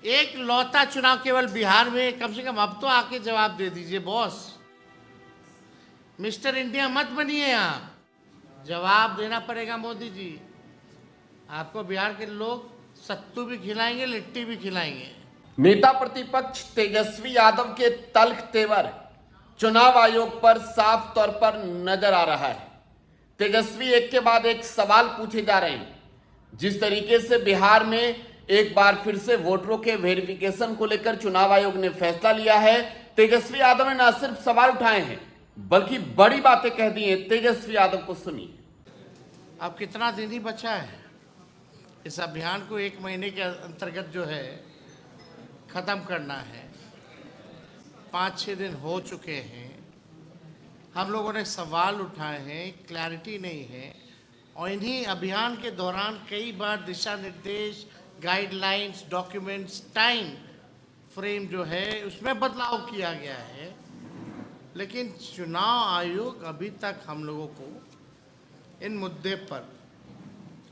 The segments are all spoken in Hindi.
एक लौता चुनाव केवल बिहार में, कम से कम अब तो आके जवाब दे दीजिए बॉस। मिस्टर इंडिया मत बनिए आप, जवाब देना पड़ेगा मोदी जी। आपको बिहार के लोग सत्तू भी खिलाएंगे, लिट्टी भी खिलाएंगे। नेता प्रतिपक्ष तेजस्वी यादव के तल्ख तेवर चुनाव आयोग पर साफ तौर पर नजर आ रहा है। तेजस्वी एक के बाद एक सवाल पूछे जा रहे हैं। जिस तरीके से बिहार में एक बार फिर से वोटरों के वेरिफिकेशन को लेकर चुनाव आयोग ने फैसला लिया है, तेजस्वी यादव ने न सिर्फ सवाल उठाए हैं बल्कि बड़ी बातें कह दी हैं। तेजस्वी यादव को सुनिए। अब कितना दिन ही बचा है इस अभियान को, 1 महीने के अंतर्गत जो है ख़त्म करना है। 5-6 दिन हो चुके हैं, हम लोगों ने सवाल उठाए हैं, क्लैरिटी नहीं है। और इन्हीं अभियान के दौरान कई बार दिशा निर्देश, गाइडलाइंस, डॉक्यूमेंट्स, टाइम फ्रेम जो है उसमें बदलाव किया गया है। लेकिन चुनाव आयोग अभी तक हम लोगों को इन मुद्दे पर,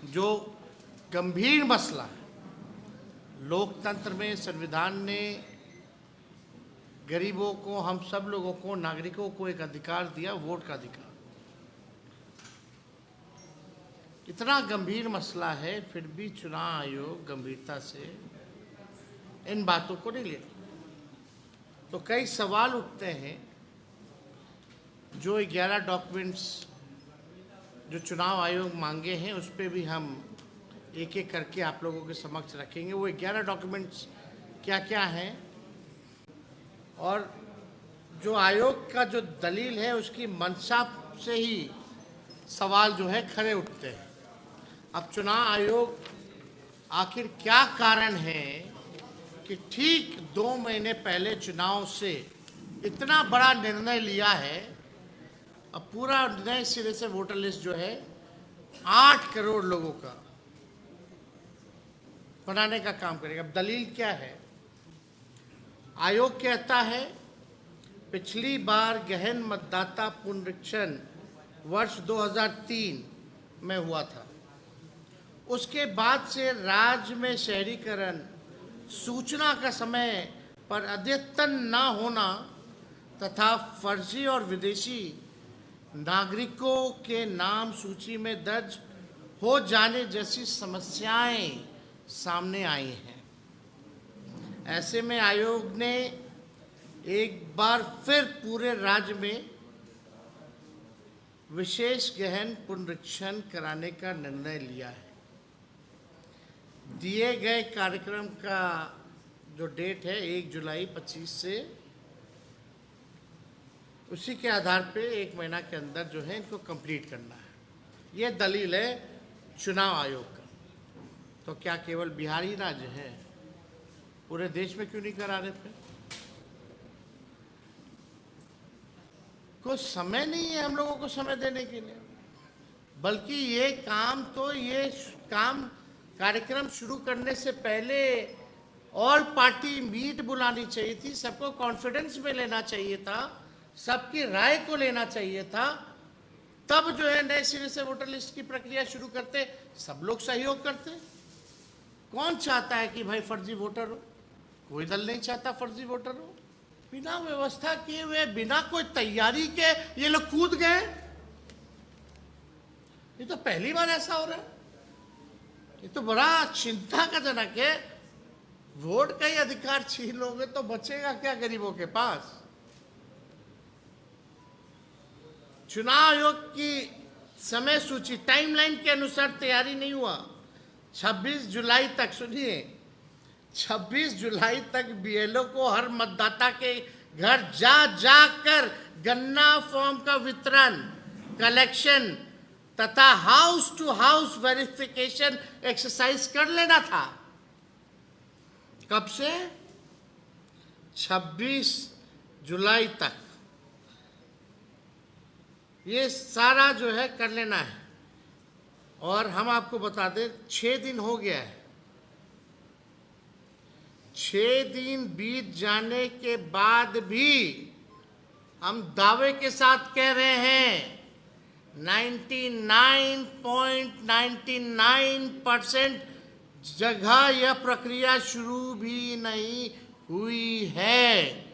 जो गंभीर मसला है, लोकतंत्र में संविधान ने गरीबों को, हम सब लोगों को, नागरिकों को एक अधिकार दिया, वोट का अधिकार। इतना गंभीर मसला है, फिर भी चुनाव आयोग गंभीरता से इन बातों को नहीं लेता। तो कई सवाल उठते हैं। जो 11 डॉक्यूमेंट्स जो चुनाव आयोग मांगे हैं उस पर भी हम एक एक करके आप लोगों के समक्ष रखेंगे। वो 11 डॉक्यूमेंट्स क्या क्या हैं और जो आयोग का जो दलील है उसकी मंशा से ही सवाल जो है खड़े उठते हैं। अब चुनाव आयोग आखिर क्या कारण है कि ठीक 2 महीने पहले चुनाव से इतना बड़ा निर्णय लिया है। अब पूरा नए सिरे से वोटर लिस्ट जो है 8 करोड़ लोगों का बनाने का काम करेगा। अब दलील क्या है? आयोग कहता है पिछली बार गहन मतदाता पुनरीक्षण वर्ष 2003 में हुआ था। उसके बाद से राज्य में शहरीकरण, सूचना का समय पर अद्यतन न होना तथा फर्जी और विदेशी नागरिकों के नाम सूची में दर्ज हो जाने जैसी समस्याएं सामने आई हैं। ऐसे में आयोग ने एक बार फिर पूरे राज्य में विशेष गहन पुनरीक्षण कराने का निर्णय लिया है। दिए गए कार्यक्रम का जो डेट है 1 जुलाई 25 से, उसी के आधार पे 1 महीना के अंदर जो है इनको कंप्लीट करना है। ये दलील है चुनाव आयोग का। तो क्या केवल बिहार ही राज्य है? पूरे देश में क्यों नहीं करा रहे थे? कुछ समय नहीं है हम लोगों को समय देने के लिए, बल्कि ये काम कार्यक्रम शुरू करने से पहले ऑल पार्टी मीट बुलानी चाहिए थी, सबको कॉन्फिडेंस में लेना चाहिए था, सबकी राय को लेना चाहिए था, तब जो है नए सिरे से वोटर लिस्ट की प्रक्रिया शुरू करते, सब लोग सहयोग करते। कौन चाहता है कि भाई फर्जी वोटर हो? कोई दल नहीं चाहता फर्जी वोटर हो। बिना व्यवस्था किए हुए, बिना कोई तैयारी के ये लोग कूद गए। ये तो पहली बार ऐसा हो रहा है। ये तो बड़ा चिंता का जनक है। वोट का ही अधिकार छीन लोगे तो बचेगा क्या गरीबों के पास? चुनाव आयोग की समय सूची टाइमलाइन के अनुसार तैयारी नहीं हुआ। 26 जुलाई तक, सुनिए, 26 जुलाई तक बीएलओ को हर मतदाता के घर जाकर गन्ना फॉर्म का वितरण, कलेक्शन तथा house to house verification exercise कर लेना था। कब से? 26 जुलाई तक ये सारा जो है कर लेना है। और हम आपको बता दें 6 दिन हो गया है। 6 दिन बीत जाने के बाद भी हम दावे के साथ कह रहे हैं 99.99% जगह यह प्रक्रिया शुरू भी नहीं हुई है,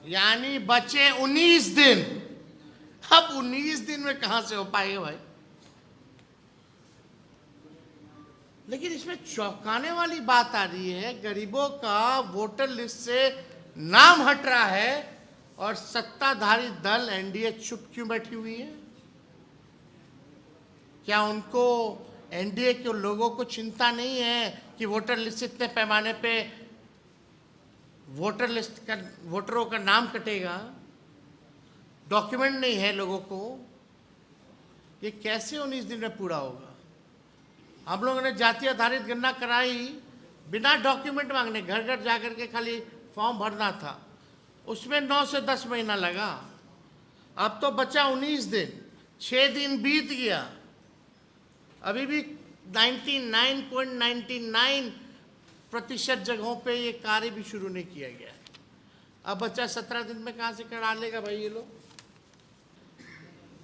यानी बचे 19 दिन। अब 19 दिन में कहां से हो पाएगा भाई? लेकिन इसमें चौंकाने वाली बात आ रही है, गरीबों का वोटर लिस्ट से नाम हट रहा है और सत्ताधारी दल एनडीए चुप क्यों बैठी हुई है? क्या उनको, एनडीए के लोगों को चिंता नहीं है कि वोटर लिस्ट इतने पैमाने पे वोटर लिस्ट का, वोटरों का नाम कटेगा? डॉक्यूमेंट नहीं है लोगों को, ये कैसे 19 दिन में पूरा होगा? हम लोगों ने जाति आधारित गणना कराई बिना डॉक्यूमेंट मांगने, घर घर जाकर के खाली फॉर्म भरना था, उसमें 9 से 10 महीना लगा। अब तो बचा 19 दिन, 6 दिन बीत गया, अभी भी 99.99% जगहों पे ये कार्य भी शुरू नहीं किया गया। अब बच्चा 17 दिन में कहां से करा लेगा भाई ये लोग?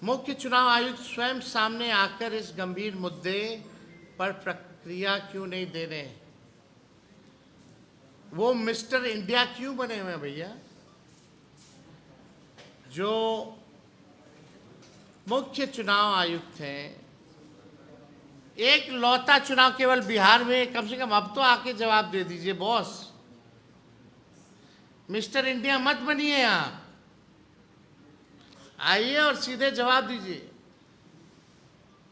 मुख्य चुनाव आयुक्त स्वयं सामने आकर इस गंभीर मुद्दे पर प्रक्रिया क्यों नहीं दे रहे हैं? वो मिस्टर इंडिया क्यों बने हुए हैं भैया? जो मुख्य चुनाव आयुक्त हैं, एक लौता चुनाव केवल बिहार में, कम से कम अब तो आके जवाब दे दीजिए बॉस। मिस्टर इंडिया मत बनिए आप, आइए और सीधे जवाब दीजिए।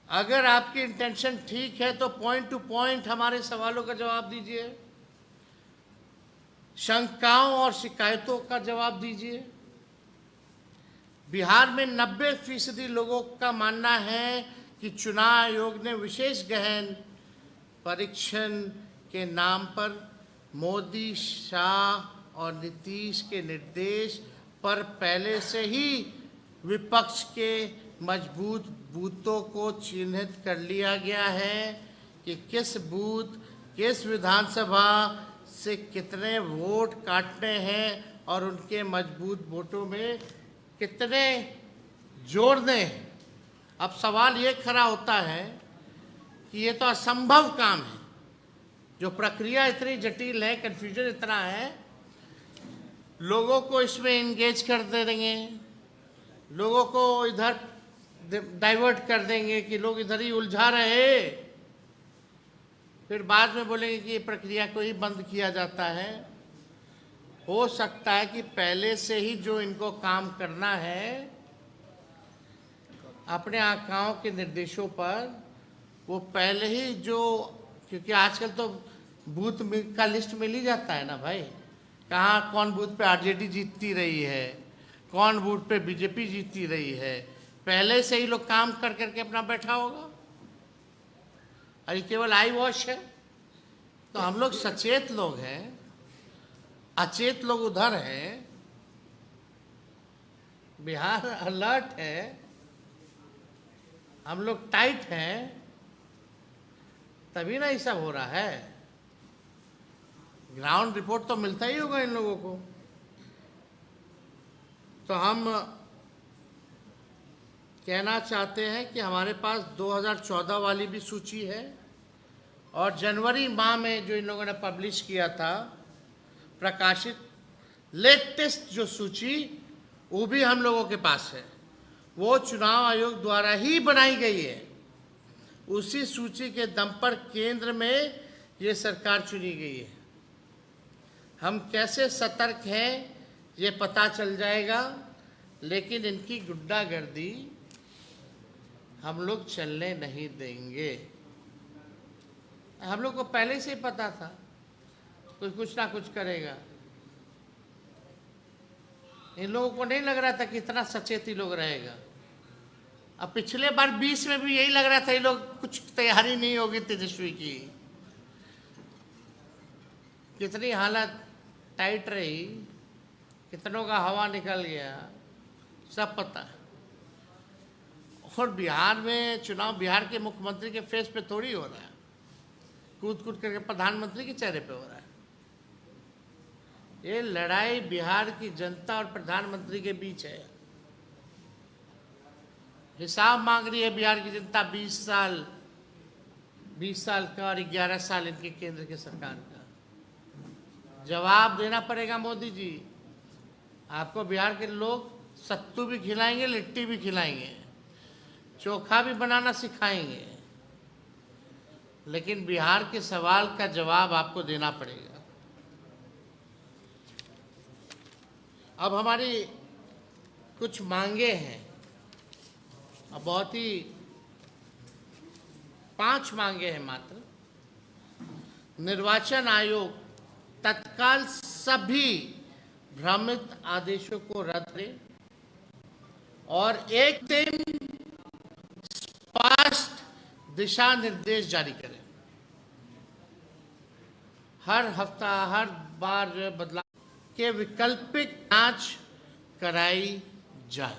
अगर आपकी इंटेंशन ठीक है तो पॉइंट टू पॉइंट हमारे सवालों का जवाब दीजिए, शंकाओं और शिकायतों का जवाब दीजिए। बिहार में 90% लोगों का मानना है कि चुनाव आयोग ने विशेष गहन परीक्षण के नाम पर मोदी, शाह और नीतीश के निर्देश पर पहले से ही विपक्ष के मजबूत बूथों को चिन्हित कर लिया गया है कि किस बूथ, किस विधानसभा से कितने वोट काटने हैं और उनके मजबूत वोटों में कितने जोड़ने हैं। अब सवाल ये खड़ा होता है कि ये तो असंभव काम है, जो प्रक्रिया इतनी जटिल है, कन्फ्यूजन इतना है, लोगों को इसमें एंगेज कर देंगे, लोगों को इधर डाइवर्ट कर देंगे कि लोग इधर ही उलझा रहे, फिर बाद में बोलेंगे कि ये प्रक्रिया को ही बंद किया जाता है। हो सकता है कि पहले से ही जो इनको काम करना है, अपने आकाओं के निर्देशों पर, वो पहले ही जो, क्योंकि आजकल तो बूथ का लिस्ट मिल ही जाता है ना भाई, कहाँ कौन बूथ पे आरजेडी जीतती रही है, कौन बूथ पे बीजेपी जीतती रही है, पहले से ही लोग काम कर करके अपना बैठा होगा। अरे केवल आई वॉश है। तो हम लोग सचेत लोग हैं, अचेत लोग उधर हैं, बिहार अलर्ट है, हम लोग टाइट हैं, तभी ना ये सब हो रहा है। ग्राउंड रिपोर्ट तो मिलता ही होगा इन लोगों को। तो हम कहना चाहते हैं कि हमारे पास 2014 वाली भी सूची है और जनवरी माह में जो इन लोगों ने पब्लिश किया था, प्रकाशित लेटेस्ट जो सूची, वो भी हम लोगों के पास है। वो चुनाव आयोग द्वारा ही बनाई गई है। उसी सूची के दम पर केंद्र में ये सरकार चुनी गई है। हम कैसे सतर्क हैं ये पता चल जाएगा, लेकिन इनकी गुंडागर्दी हम लोग चलने नहीं देंगे। हम लोग को पहले से ही पता था कुछ ना कुछ करेगा। इन लोगों को नहीं लग रहा था कि इतना सचेती लोग रहेगा। अब पिछले बार 20 में भी यही लग रहा था, ये लोग कुछ तैयारी नहीं होगी तेजस्वी की। कितनी हालत टाइट रही, कितनों का हवा निकल गया, सब पता है। और बिहार में चुनाव बिहार के मुख्यमंत्री के फेस पे थोड़ी हो रहा है, कूद कूद करके प्रधानमंत्री के चेहरे पे हो रहा है। ये लड़ाई बिहार की जनता और प्रधानमंत्री के बीच है। हिसाब मांग रही है बिहार की जनता। 20 साल 20 साल का और 11 साल इनके केंद्र की सरकार का। जवाब देना पड़ेगा मोदी जी। आपको बिहार के लोग सत्तू भी खिलाएंगे, लिट्टी भी खिलाएंगे, चोखा भी बनाना सिखाएंगे, लेकिन बिहार के सवाल का जवाब आपको देना पड़ेगा। अब हमारी कुछ मांगे हैं, अब बहुत ही 5 मांगे हैं मात्र। निर्वाचन आयोग तत्काल सभी भ्रमित आदेशों को रद्द करे और एक दिन स्पष्ट दिशा निर्देश जारी करें। हर हफ्ता, हर बार जो है बदलाव के वैकल्पिक जांच कराई जाए।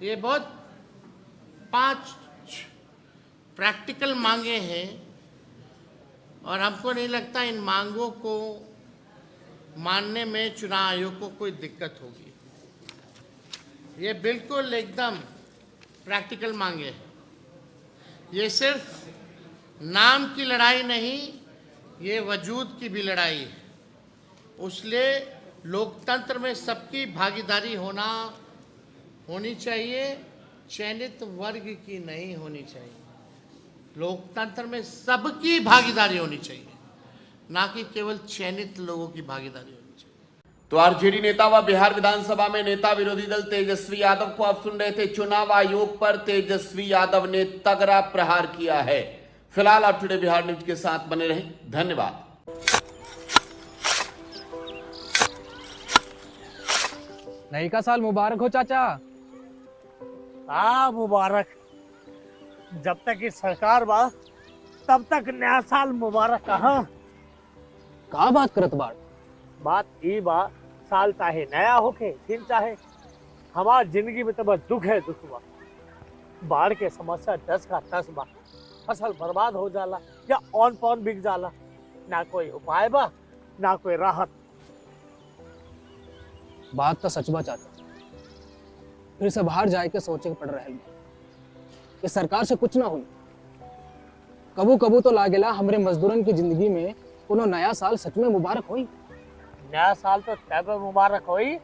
ये बहुत 5 प्रैक्टिकल मांगे हैं और हमको नहीं लगता इन मांगों को मानने में चुनाव आयोग को कोई दिक्कत होगी। ये बिल्कुल एकदम प्रैक्टिकल मांगे हैं। ये सिर्फ नाम की लड़ाई नहीं, ये वजूद की भी लड़ाई है। उसलिए लोकतंत्र में सबकी भागीदारी होनी चाहिए, चयनित वर्ग की नहीं होनी चाहिए। लोकतंत्र में सबकी भागीदारी होनी चाहिए, ना कि केवल चयनित लोगों की भागीदारी होनी चाहिए। तो आरजेडी नेता व बिहार विधानसभा में नेता विरोधी दल तेजस्वी यादव को आप सुन रहे थे। चुनाव आयोग पर तेजस्वी यादव ने तगड़ा प्रहार किया है। फिलहाल आप टुडे बिहार न्यूज के साथ बने रहें। धन्यवाद। नई का साल मुबारक हो चाचा। हाँ मुबारक। जब तक की सरकार बा तब तक नया साल मुबारक। कहाँ का बात करत बाड़? बात ई बा, साल चाहे नया होके फिर चाहे हमार जिंदगी में तो बस दुख है, दुख बा। बाढ़ के समस्या 10 का 10 बा। फसल बर्बाद हो जाला या ऑन पॉन बिक जाला। ना कोई उपाय बा, ना कोई राहत। बात तो सच बा चाचा। फिर से बाहर जाए के सोचे के पड़ रहा है कि सरकार से कुछ ना हुई। कबू कबू तो लागेला हमरे मजदूरन की जिंदगी में कोनो नया साल सच में मुबारक हुई। नया साल तो तब मुबारक हुई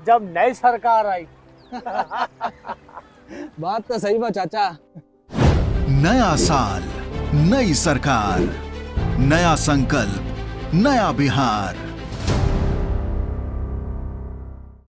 जब नई सरकार आई। बात तो सही बा चाचा। नया साल, नई सरकार, नया संकल्प, नया बिहार।